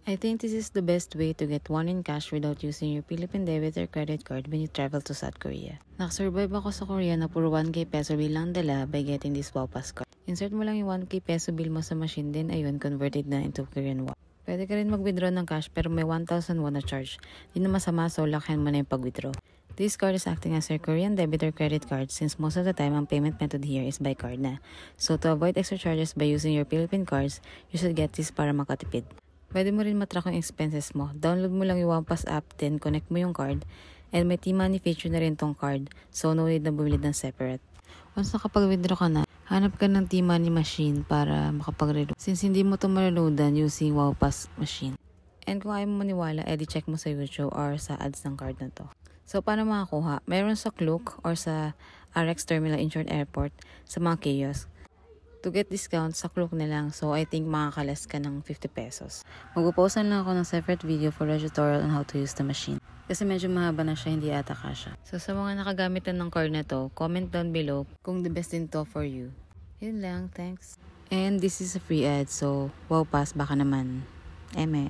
I think this is the best way to get one in cash without using your Philippine debit or credit card when you travel to South Korea. Nakasurvive ako sa Korea na puro 1k peso bill lang dala by getting this WOWPASS card. Insert mo lang yung 1k peso bill mo sa machine, then ayun, converted na into Korean won. Pwede ka rin mag-withdraw ng cash pero may 1,000 won na charge. Di na masama, so lakyan mo na yung pag-withdraw. This card is acting as your Korean debit or credit card since most of the time ang payment method here is by card na. So to avoid extra charges by using your Philippine cards, you should get this para makatipid. Pwede mo rin matrack yung expenses mo. Download mo lang yung WOWPASS app, then connect mo yung card. And may T-Money feature na rin tong card, so no need na bumili ng separate. Once nakapag-withdraw ka na, hanap ka ng T-Money machine para makapag-reload. Since hindi mo ito ma-reloadan using WOWPASS machine. And kung ayaw mo maniwala, edi check mo sa YouTube or sa ads ng card na to. So, paano makakuha? Mayroon sa Klook or sa RX Terminal Incheon Airport sa mga kiosk. To get discount, sa Klook na lang. So, I think makakalas ka ng 50 pesos. Mag-post na lang ako ng separate video for a tutorial on how to use the machine. Kasi medyo mahaba na siya, hindi ata kasha. So, sa mga nakagamit na ng card na to, comment down below kung the best din to for you. Yun lang, thanks. And this is a free ad, so WOWPASS baka naman. Eme.